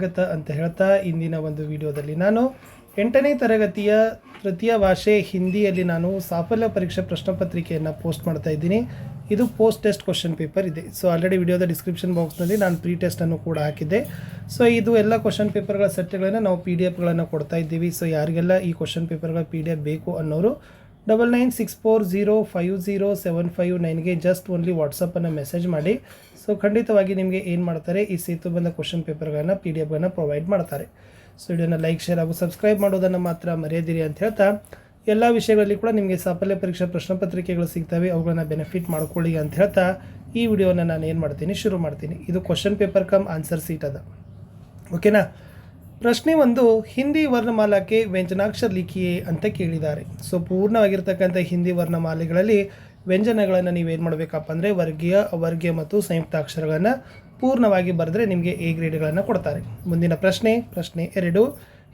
ಸ್ವಾಗತ ಅಂತ ಹೇಳ್ತಾ ಇಂದಿನ ಒಂದು ವಿಡಿಯೋದಲ್ಲಿ ನಾನು 8ನೇ ತರಗತಿಯ ತೃತೀಯ ಭಾಷೆ ಹಿಂದಿಯಲ್ಲಿ ನಾನು ಸಾಫಲ್ಯ ಪರೀಕ್ಷೆ ಪ್ರಶ್ನೆ ಪತ್ರಿಕೆಯನ್ನು ಪೋಸ್ಟ್ ಮಾಡ್ತಾ ಇದ್ದೀನಿ. ಇದು ಪೋಸ್ಟ್ ಟೆಸ್ಟ್ ಕ್ವಶನ್ ಪೇಪರ್ ಇದೆ. ಸೊ ಆಲ್ರೆಡಿ ವಿಡಿಯೋದ ಡಿಸ್ಕ್ರಿಪ್ಷನ್ ಬಾಕ್ಸ್ನಲ್ಲಿ ನಾನು ಪ್ರೀ ಟೆಸ್ಟನ್ನು ಕೂಡ ಹಾಕಿದ್ದೆ. ಸೊ ಇದು ಎಲ್ಲ ಕ್ವಶನ್ ಪೇಪರ್ಗಳ ಸೆಟ್ಗಳನ್ನು ನಾವು PDF ಕೊಡ್ತಾ ಇದ್ದೀವಿ. ಸೊ ಯಾರಿಗೆಲ್ಲ ಈ ಕ್ವಶನ್ ಪೇಪರ್ಗಳ PDF ಬೇಕು ಅನ್ನೋರು 9964050759ಗೆ ಜಸ್ಟ್ ಓನ್ಲಿ ವಾಟ್ಸಪ್ಪನ್ನು ಮೆಸೇಜ್ ಮಾಡಿ. ಸೊ ಖಂಡಿತವಾಗಿ ನಿಮಗೆ ಏನು ಮಾಡ್ತಾರೆ, ಈ ಸೇತು ಬಂದ ಕ್ವಶನ್ ಪೇಪರ್ಗಳನ್ನು PDF ಪ್ರೊವೈಡ್ ಮಾಡ್ತಾರೆ. ಸೊ ವಿಡಿಯೋನ ಲೈಕ್, ಶೇರ್ ಹಾಗೂ ಸಬ್ಸ್ಕ್ರೈಬ್ ಮಾಡೋದನ್ನು ಮಾತ್ರ ಮರೆಯದಿರಿ ಅಂತ ಹೇಳ್ತಾ, ಎಲ್ಲ ವಿಷಯಗಳಲ್ಲಿ ಕೂಡ ನಿಮಗೆ ಸಾಫಲ್ಯ ಪರೀಕ್ಷಾ ಪ್ರಶ್ನೆ ಪತ್ರಿಕೆಗಳು ಸಿಗ್ತವೆ, ಅವುಗಳನ್ನು ಬೆನಿಫಿಟ್ ಮಾಡ್ಕೊಳ್ಳಿ ಅಂತ ಹೇಳ್ತಾ ಈ ವಿಡಿಯೋನ ನಾನು ಏನು ಮಾಡ್ತೀನಿ, ಶುರು ಮಾಡ್ತೀನಿ. ಇದು question paper come answer seat ಅದ, ಓಕೆನಾ. ಪ್ರಶ್ನೆ 1, ಹಿಂದಿ ವರ್ಣಮಾಲಕ್ಕೆ ವ್ಯಂಜನಾಕ್ಷರ ಲಿಖಿಯೇ ಅಂತ ಕೇಳಿದ್ದಾರೆ. ಸೊ ಪೂರ್ಣವಾಗಿರ್ತಕ್ಕಂಥ ಹಿಂದಿ ವರ್ಣಮಾಲೆಗಳಲ್ಲಿ ವ್ಯಂಜನಗಳನ್ನು ನೀವೇನು ಮಾಡಬೇಕಪ್ಪ ಅಂದರೆ ವರ್ಗೀಯ, ಅವರ್ಗೀಯ ಮತ್ತು ಸಂಯುಕ್ತ ಅಕ್ಷರಗಳನ್ನು ಪೂರ್ಣವಾಗಿ ಬರೆದ್ರೆ ನಿಮಗೆ A ಗ್ರೇಡ್ಗಳನ್ನು ಕೊಡ್ತಾರೆ. ಮುಂದಿನ ಪ್ರಶ್ನೆ 2,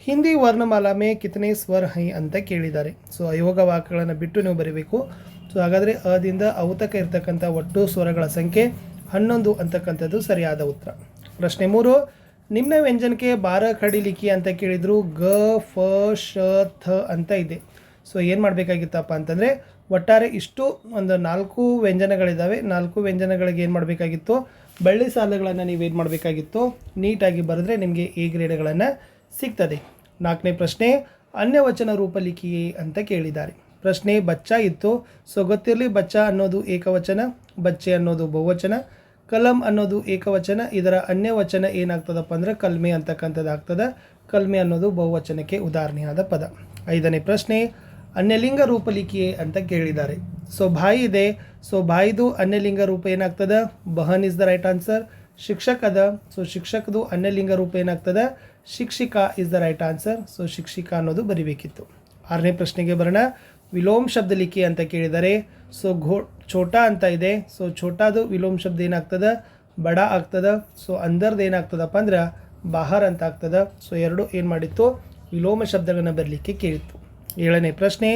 ಹಿಂದಿ ವರ್ಣಮಾಲಾ ಮೇ ಕಿತನೆ ಸ್ವರ ಹೈ ಅಂತ ಕೇಳಿದ್ದಾರೆ. ಸೊ ಅಯೋಗ ವಾಕ್ಯಗಳನ್ನು ಬಿಟ್ಟು ನೀವು ಬರೀಬೇಕು. ಸೊ ಹಾಗಾದರೆ ಅದಿಂದ ಔತಕ ಇರ್ತಕ್ಕಂಥ ಒಟ್ಟು ಸ್ವರಗಳ ಸಂಖ್ಯೆ 11 ಅಂತಕ್ಕಂಥದ್ದು ಸರಿಯಾದ ಉತ್ತರ. ಪ್ರಶ್ನೆ 3, ನಿಮ್ನ ವ್ಯಂಜನಕ್ಕೆ 12 ಖಡಿ ಲಿಖಿ ಅಂತ ಕೇಳಿದರು. ಗ, ಫ, ಶ, ಥ ಅಂತ ಇದೆ. ಸೊ ಏನು ಮಾಡಬೇಕಾಗಿತ್ತಪ್ಪ ಅಂತಂದರೆ, ಒಟ್ಟಾರೆ ಇಷ್ಟು ಒಂದು 4 ವ್ಯಂಜನಗಳಿದ್ದಾವೆ. 4 ವ್ಯಂಜನಗಳಿಗೆ ಏನು ಮಾಡಬೇಕಾಗಿತ್ತು, ಬಳ್ಳಿ ಸಾಲುಗಳನ್ನು ನೀವೇನು ಮಾಡಬೇಕಾಗಿತ್ತು, ನೀಟಾಗಿ ಬರೆದ್ರೆ ನಿಮಗೆ A ಗ್ರೇಡ್ಗಳನ್ನು ಸಿಗ್ತದೆ. 4ನೇ ಪ್ರಶ್ನೆ, ಅನ್ಯವಚನ ರೂಪ ಲಿಖಿಯೇ ಅಂತ ಕೇಳಿದ್ದಾರೆ. ಪ್ರಶ್ನೆ ಬಚ್ಚ ಇತ್ತು. ಸೊ ಗೊತ್ತಿರಲಿ, ಬಚ್ಚ ಅನ್ನೋದು ಏಕವಚನ, ಬಚ್ಚೆ ಅನ್ನೋದು ಬಹುವಚನ, ಕಲಂ ಅನ್ನೋದು ಏಕವಚನ. ಇದರ ಅನ್ಯವಚನ ಏನಾಗ್ತದಪ್ಪ ಅಂದರೆ ಕಲ್ಮೆ ಅಂತಕ್ಕಂಥದ್ದು ಆಗ್ತದೆ. ಕಲ್ಮೆ ಅನ್ನೋದು ಬಹುವಚನಕ್ಕೆ ಉದಾಹರಣೆಯಾದ ಪದ. 5ನೇ ಪ್ರಶ್ನೆ, ಅನ್ಯಲಿಂಗ ರೂಪ ಲಿಖಿಯೇ ಅಂತ ಕೇಳಿದ್ದಾರೆ. ಸೊ ಬಾಯಿ ಇದೆ. ಸೊ ಬಾಯಿದು ಅನ್ಯಲಿಂಗ ರೂಪ ಏನಾಗ್ತದೆ, ಬಹನ್ ಇಸ್ ದ ರೈಟ್ ಆನ್ಸರ್. ಶಿಕ್ಷಕ ಅದ. ಸೊ ಶಿಕ್ಷಕದು ಅನ್ಯಲಿಂಗ ರೂಪ ಏನಾಗ್ತದೆ, ಶಿಕ್ಷಿಕಾ is the right answer. So ಶಿಕ್ಷಿಕಾ ಅನ್ನೋದು ಬರಿಬೇಕಿತ್ತು. 6ನೇ ಪ್ರಶ್ನೆಗೆ ಬರೋಣ. ವಿಲೋಮ ಶಬ್ದ ಲಿಖಿ ಅಂತ ಕೇಳಿದ್ದಾರೆ. ಸೊ ಛೋಟಾ ಅಂತ ಇದೆ. ಸೊ ಛೋಟಾದು ವಿಲೋಮ ಶಬ್ದ ಏನಾಗ್ತದೆ, ಬಡ ಆಗ್ತದೆ. ಸೊ ಅಂದರ್ದು ಏನಾಗ್ತದಪ್ಪ ಅಂದ್ರೆ ಬಾಹರ್ ಅಂತ ಆಗ್ತದೆ. ಸೊ ಎರಡು ಏನು ಮಾಡಿತ್ತು, ವಿಲೋಮ ಶಬ್ದಗಳನ್ನು ಬರಲಿಕ್ಕೆ ಕೇಳಿತ್ತು. 7ನೇ ಪ್ರಶ್ನೆ,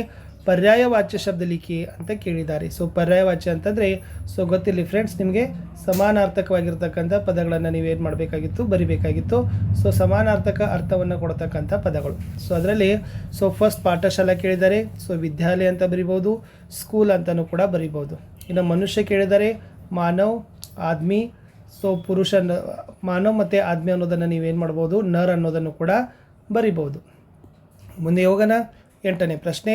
ಪರ್ಯಾಯವಾಚ್ಯ ಶಬ್ದ ಲಿಖಿ ಅಂತ ಕೇಳಿದ್ದಾರೆ. ಸೊ ಪರ್ಯಾಯವಾಚ್ಯ ಅಂತಂದರೆ, ಸೊ ಗೊತ್ತಿರಲಿ ಫ್ರೆಂಡ್ಸ್, ನಿಮಗೆ ಸಮಾನಾರ್ಥಕವಾಗಿರ್ತಕ್ಕಂಥ ಪದಗಳನ್ನು ನೀವೇನು ಮಾಡಬೇಕಾಗಿತ್ತು, ಬರಿಬೇಕಾಗಿತ್ತು. ಸೊ ಸಮಾನಾರ್ಥಕ ಅರ್ಥವನ್ನು ಕೊಡ್ತಕ್ಕಂಥ ಪದಗಳು. ಸೊ ಅದರಲ್ಲಿ ಫಸ್ಟ್ ಪಾಠಶಾಲಾ ಕೇಳಿದ್ದಾರೆ. ಸೊ ವಿದ್ಯಾಲಯ ಅಂತ ಬರಿಬೋದು, ಸ್ಕೂಲ್ ಅಂತಲೂ ಕೂಡ ಬರಿಬೋದು. ಇನ್ನು ಮನುಷ್ಯ ಕೇಳಿದ್ದಾರೆ, ಮಾನವ್, ಆದ್ಮಿ. ಸೊ ಪುರುಷ, ಮಾನವ್ ಮತ್ತು ಆದ್ಮಿ ಅನ್ನೋದನ್ನು ನೀವೇನು ಮಾಡ್ಬೋದು, ನರ್ ಅನ್ನೋದನ್ನು ಕೂಡ ಬರಿಬೋದು. ಮುಂದೆ ಹೋಗೋಣ. 8ನೇ ಪ್ರಶ್ನೆ,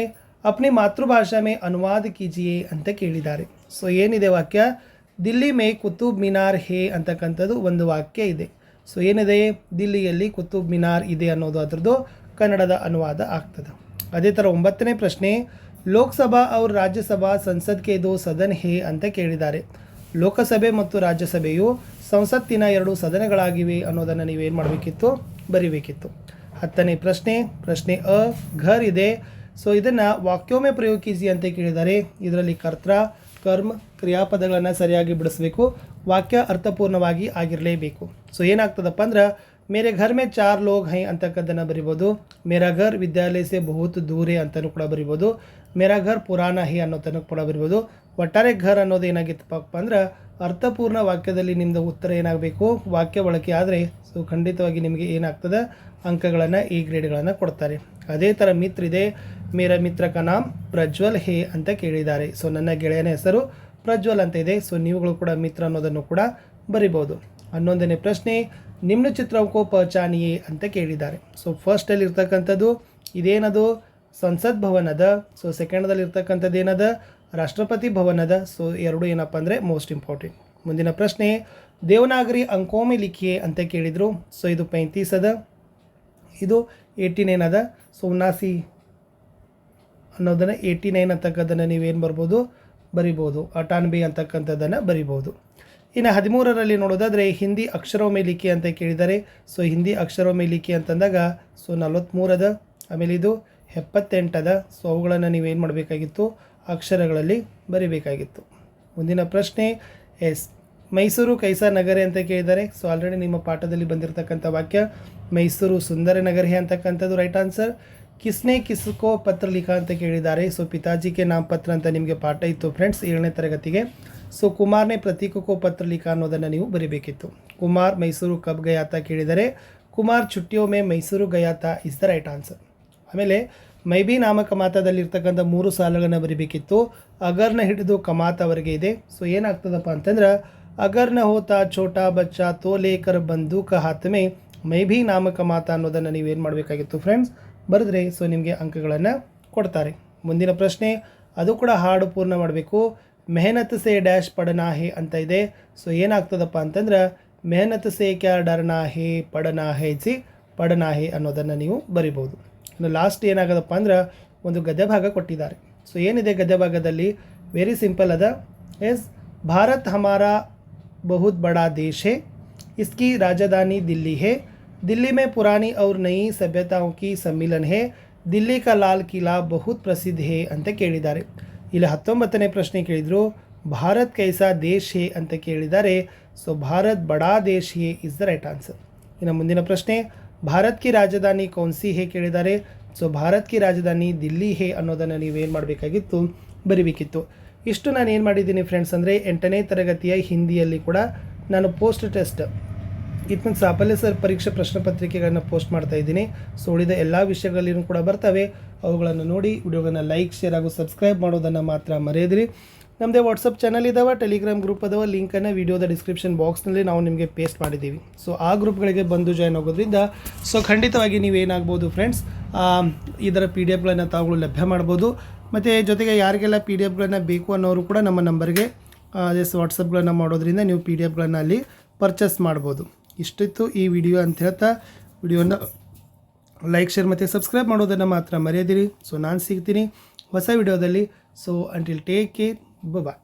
ಅಪ್ನಿ ಮಾತೃಭಾಷಾ ಮೇ ಅನುವಾದ ಕೀಜಿಯೇ ಅಂತ ಕೇಳಿದ್ದಾರೆ. ಸೊ ಏನಿದೆ ವಾಕ್ಯ, ದಿಲ್ಲಿ ಮೇ ಕುತುಬ್ ಮಿನಾರ್ ಹೇ ಅಂತಕ್ಕಂಥದ್ದು ಒಂದು ವಾಕ್ಯ ಇದೆ. ಸೊ ಏನಿದೆ, ದಿಲ್ಲಿಯಲ್ಲಿ ಕುತುಬ್ ಮಿನಾರ್ ಇದೆ ಅನ್ನೋದು ಅದರದ್ದು ಕನ್ನಡದ ಅನುವಾದ ಆಗ್ತದೆ. ಅದೇ ಥರ 9ನೇ ಪ್ರಶ್ನೆ, ಲೋಕಸಭಾ और ರಾಜ್ಯಸಭಾ ಸಂಸದ್ ಕೆ ದೋ ಸದನ್ ಹೇ ಅಂತ ಕೇಳಿದ್ದಾರೆ. ಲೋಕಸಭೆ ಮತ್ತು ರಾಜ್ಯಸಭೆಯು ಸಂಸತ್ತಿನ 2 ಸದನಗಳಾಗಿವೆ ಅನ್ನೋದನ್ನು ನೀವೇನು ಮಾಡಬೇಕಿತ್ತು, ಬರಿಬೇಕಿತ್ತು. 10ನೇ ಪ್ರಶ್ನೆ ಅ, ಘರ್ ಇದೆ. ಸೊ ಇದನ್ನು ವಾಕ್ಯೋಮೆ ಪ್ರಯೋಗ ಕೀಜಿ ಅಂತ ಕೇಳಿದ್ದಾರೆ. ಇದರಲ್ಲಿ ಕರ್ತ, ಕರ್ಮ, ಕ್ರಿಯಾಪದಗಳನ್ನು ಸರಿಯಾಗಿ ಬಿಡಿಸ್ಬೇಕು. ವಾಕ್ಯ ಅರ್ಥಪೂರ್ಣವಾಗಿ ಆಗಿರಲೇಬೇಕು. ಸೊ ಏನಾಗ್ತದಪ್ಪ ಅಂದ್ರೆ, ಮೇರೆ ಘರ್ ಮೇ 4 ಲೋಗ್ ಹೈ ಅಂತಕ್ಕದ್ದನ್ನು ಬರಿಬೋದು. ಮೇರಾ ಘರ್ ವಿದ್ಯಾಲಯ ಸೆ ಬಹುತ್ ದೂರೇ ಅಂತಲೂ ಕೂಡ ಬರಿಬೋದು. ಮೇರಾ ಘರ್ ಪುರಾಣ ಹೇ ಅನ್ನೋದನ್ನು ಕೂಡ ಬರಿಬೋದು. ಒಟ್ಟಾರೆ ಘರ್ ಅನ್ನೋದು ಏನಾಗಿತ್ತಪ್ಪ ಅಂದ್ರೆ, ಅರ್ಥಪೂರ್ಣ ವಾಕ್ಯದಲ್ಲಿ ನಿಮ್ಮದು ಉತ್ತರ ಏನಾಗಬೇಕು, ವಾಕ್ಯ ಬಳಕೆ ಆದರೆ ಸೊ ಖಂಡಿತವಾಗಿ ನಿಮಗೆ ಏನಾಗ್ತದೆ, ಅಂಕಗಳನ್ನು A ಗ್ರೇಡ್ಗಳನ್ನು ಕೊಡ್ತಾರೆ. ಅದೇ ಥರ ಮಿತ್ರ ಇದೆ. ಮೇರ ಮಿತ್ರ ಕ ನಾಮ್ ಪ್ರಜ್ವಲ್ ಹೇ ಅಂತ ಕೇಳಿದ್ದಾರೆ. ಸೊ ನನ್ನ ಗೆಳೆಯನ ಹೆಸರು ಪ್ರಜ್ವಲ್ ಅಂತ ಇದೆ. ಸೊ ನೀವುಗಳು ಕೂಡ ಮಿತ್ರ ಅನ್ನೋದನ್ನು ಕೂಡ ಬರಿಬೋದು. 11ನೇ ಪ್ರಶ್ನೆ, ನಿಮ್ನ ಚಿತ್ರಕ್ಕೋ ಪಹಚಾನಿಯೇ ಅಂತ ಕೇಳಿದ್ದಾರೆ. ಸೊ ಫಸ್ಟಲ್ಲಿ ಇರ್ತಕ್ಕಂಥದ್ದು ಇದೇನದು, ಸಂಸತ್ ಭವನ್ ಅದ. ಸೊ ಸೆಕೆಂಡ್ದಲ್ಲಿ ಇರ್ತಕ್ಕಂಥದ್ದು ಏನದ, ರಾಷ್ಟ್ರಪತಿ ಭವನ್ ಅದ. ಸೊ ಎರಡು ಏನಪ್ಪ ಅಂದರೆ ಮೋಸ್ಟ್ ಇಂಪಾರ್ಟೆಂಟ್. ಮುಂದಿನ ಪ್ರಶ್ನೆ, ದೇವನಾಗರಿ ಅಂಕೋಮೆ ಲಿಖಿಯೇ ಅಂತ ಕೇಳಿದರು. ಸೊ ಇದು 35 ಅದ, ಇದು 89 ಅದ. ಸೊ 79 ಅನ್ನೋದನ್ನು 89 ಅಂತಕ್ಕಂಥದ್ದನ್ನು ನೀವೇನು ಬರ್ಬೋದು, ಬರಿಬೋದು. 98 ಅಂತಕ್ಕಂಥದ್ದನ್ನು ಬರಿಬೋದು. ಇನ್ನು 13ರಲ್ಲಿ ನೋಡೋದಾದರೆ ಹಿಂದಿ ಅಕ್ಷರೊಮೆ ಲಿಖಿ ಅಂತ ಕೇಳಿದ್ದಾರೆ. ಸೊ ಹಿಂದಿ ಅಕ್ಷರೊಮೆ ಲಿಖಿ ಅಂತಂದಾಗ ಸೊ 43 ಅದ. ಆಮೇಲೆ ಇದು 78 ಅದ. ಸೊ ಅವುಗಳನ್ನು ನೀವೇನು ಮಾಡಬೇಕಾಗಿತ್ತು, ಅಕ್ಷರಗಳಲ್ಲಿ ಬರಿಬೇಕಾಗಿತ್ತು. ಮುಂದಿನ ಪ್ರಶ್ನೆ ಮೈಸೂರು ಕೈಸಾ ನಗರೆ ಅಂತ ಕೇಳಿದ್ದಾರೆ. ಸೊ ಆಲ್ರೆಡಿ ನಿಮ್ಮ ಪಾಠದಲ್ಲಿ ಬಂದಿರತಕ್ಕಂಥ ವಾಕ್ಯ ಮೈಸೂರು ಸುಂದರ ನಗರ ಹೇ ಅಂತಕ್ಕಂಥದ್ದು ರೈಟ್ ಆನ್ಸರ್. ಕಿಸ್ನೆ ಕಿಸ್ಕೋ ಪತ್ರ ಲಿಖಾ ಅಂತ ಕೇಳಿದ್ದಾರೆ. ಸೊ ಪಿತಾಜಿಗೆ ನಾಮಪತ್ರ ಅಂತ ನಿಮಗೆ ಪಾಠ ಇತ್ತು ಫ್ರೆಂಡ್ಸ್ 7ನೇ ತರಗತಿಗೆ. ಸೊ ಕುಮಾರ್ನೇ ಪ್ರತೀಕಕ್ಕೋ ಪತ್ರ ಲಿಖಾ ಅನ್ನೋದನ್ನು ನೀವು ಬರಿಬೇಕಿತ್ತು. ಕುಮಾರ್ ಮೈಸೂರು ಕಬ್ ಗಯಾ ಅಂತ ಕೇಳಿದರೆ ಕುಮಾರ್ ಚುಟ್ಟಿಯೋ ಮೇ ಮೈಸೂರು ಗಯಾತ ಇಸ್ ದ ರೈಟ್ ಆನ್ಸರ್. ಆಮೇಲೆ ಮೈಬಿ ನಾಮಕ ಮಾತದಲ್ಲಿರ್ತಕ್ಕಂಥ 3 ಸಾಲುಗಳನ್ನು ಬರಿಬೇಕಿತ್ತು. ಅಗರ್ನ ಹಿಡಿದು ಕಮಾತವರೆಗೆ ಇದೆ. ಸೊ ಏನಾಗ್ತದಪ್ಪ ಅಂತಂದ್ರೆ ಅಗರ್ನ ಹೋತಾ ಛೋಟಾ ಬಚ್ಚಾ ತೋ ಲೇಕರ್ ಬಂದೂಕ ಹಾತ್ ಮೇ ಮೈಬಿ ನಾಮಕ ಮಾತ ಅನ್ನೋದನ್ನು ನೀವೇನು ಮಾಡಬೇಕಾಗಿತ್ತು ಫ್ರೆಂಡ್ಸ್, ಬರೆದ್ರೆ ಸೊ ನಿಮಗೆ ಅಂಕಗಳನ್ನು ಕೊಡ್ತಾರೆ. ಮುಂದಿನ ಪ್ರಶ್ನೆ ಅದು ಕೂಡ ಹಾಡು ಪೂರ್ಣ ಮಾಡಬೇಕು. ಮೆಹನತ್ ಸೇ ಡ್ಯಾಶ್ ಪಡನಾ ಹೇ ಅಂತ ಇದೆ. ಸೊ ಏನಾಗ್ತದಪ್ಪ ಅಂತಂದ್ರೆ ಮೆಹನತ್ ಸೇ ಕ್ಯಾ ಡರ್ನಾ ಹೇ ಪಡನಾ ಹೇ ಜಿ ಪಡನಾ ಹೇ ಅನ್ನೋದನ್ನು ನೀವು ಬರಿಬೋದು. ಇನ್ನು ಲಾಸ್ಟ್ ಏನಾಗೋದಪ್ಪ ಅಂದ್ರೆ ಒಂದು ಗದ್ಯ ಭಾಗ ಕೊಟ್ಟಿದ್ದಾರೆ. ಸೊ ಏನಿದೆ ಗದ್ಯ ಭಾಗದಲ್ಲಿ ವೆರಿ ಸಿಂಪಲ್ ಅದ. ಎಸ್ ಭಾರತ್ ಹಮಾರಾ ಬಹುತ್ ಬಡಾ ದೇಶ್ ಹೇ, इसकी राजधानी दिल्ली है, दिल्ली में पुरानी और नई सभ्यताओं की सम्मिलन है, दिल्ली का लाल किला बहुत प्रसिद्ध है ಅಂತ ಕೇಳಿದ್ದಾರೆ. ಇಲ್ಲಿ 19ನೇ ಪ್ರಶ್ನೆ ಕೇಳಿದರು ಭಾರತ್ ಕೈಸಾ ದೇಶ್ ಹೇ ಅಂತ ಕೇಳಿದ್ದಾರೆ. ಸೊ ಭಾರತ್ ಬಡಾ ದೇಶ್ ಹೇ ಇಸ್ ದ ರೈಟ್ ಆನ್ಸರ್. ಇನ್ನು ಮುಂದಿನ ಪ್ರಶ್ನೆ ಭಾರತ್ ಕಿ ರಾಜಧಾನಿ ಕೌನ್ಸಿ ಹೇ ಕೇಳಿದ್ದಾರೆ. ಸೊ ಭಾರತ್ ಕಿ ರಾಜಧಾನಿ ದಿಲ್ಲಿ ಹೇ ಅನ್ನೋದನ್ನು ನೀವೇನು ಮಾಡಬೇಕಾಗಿತ್ತು, ಬರಿಬೇಕಿತ್ತು. ಇಷ್ಟು ನಾನು ಏನು ಮಾಡಿದ್ದೀನಿ ಫ್ರೆಂಡ್ಸ್ ಅಂದರೆ 8ನೇ ತರಗತಿಯ ಹಿಂದಿಯಲ್ಲಿ ಕೂಡ ನಾನು ಪೋಸ್ಟ್ ಟೆಸ್ಟ್ ಇತ್ನ ಸಾಫಲ್ಯ ಸರ್ ಪರೀಕ್ಷೆ ಪ್ರಶ್ನೆ ಪತ್ರಿಕೆಗಳನ್ನು ಪೋಸ್ಟ್ ಮಾಡ್ತಾ ಇದ್ದೀನಿ. ಸೊ ಉಳಿದ ಎಲ್ಲ ವಿಷಯಗಳಲ್ಲಿಯೂ ಕೂಡ ಬರ್ತವೆ. ಅವುಗಳನ್ನು ನೋಡಿ ವಿಡಿಯೋಗಳನ್ನು ಲೈಕ್ ಶೇರ್ ಹಾಗೂ ಸಬ್ಸ್ಕ್ರೈಬ್ ಮಾಡೋದನ್ನು ಮಾತ್ರ ಮರೆಯದಿರಿ. ನಮ್ಮದೇ ವಾಟ್ಸಪ್ ಚಾನಲ್ ಇದ್ದಾವೆ, ಟೆಲಿಗ್ರಾಮ್ ಗ್ರೂಪ್ ಅದಾವೆ. ಲಿಂಕನ್ನು ವಿಡಿಯೋದ ಡಿಸ್ಕ್ರಿಪ್ಷನ್ ಬಾಕ್ಸ್ನಲ್ಲಿ ನಾವು ನಿಮಗೆ ಪೇಸ್ಟ್ ಮಾಡಿದ್ದೀವಿ. ಸೊ ಆ ಗ್ರೂಪ್ಗಳಿಗೆ ಬಂದು ಜಾಯ್ನ್ ಆಗೋದ್ರಿಂದ ಸೊ ಖಂಡಿತವಾಗಿ ನೀವೇನಾಗ್ಬೋದು ಫ್ರೆಂಡ್ಸ್, ಇದರ PDF ತಾವುಗಳು ಲಭ್ಯ ಮಾಡ್ಬೋದು. ಮತ್ತು ಜೊತೆಗೆ ಯಾರಿಗೆಲ್ಲ PDF ಬೇಕು ಅನ್ನೋರು ಕೂಡ ನಮ್ಮ ನಂಬರ್ಗೆ ವಾಟ್ಸಪ್ಗಳನ್ನು ಮಾಡೋದ್ರಿಂದ ನೀವು PDF ಅಲ್ಲಿ ಪರ್ಚೇಸ್ ಮಾಡ್ಬೋದು. ಇಷ್ಟಿತ್ತು ಈ ವಿಡಿಯೋ ಅಂತ ಹೇಳ್ತಾ ವಿಡಿಯೋನ ಲೈಕ್ ಶೇರ್ ಮತ್ತು ಸಬ್ಸ್ಕ್ರೈಬ್ ಮಾಡೋದನ್ನು ಮಾತ್ರ ಮರೆಯದಿರಿ. ಸೊ ನಾನು ಸಿಗ್ತೀನಿ ಹೊಸ ವಿಡಿಯೋದಲ್ಲಿ. ಸೊ ಅಂಟಿಲ್ ಟೇಕ್ ಕೇರ್, ಬಾಯ್.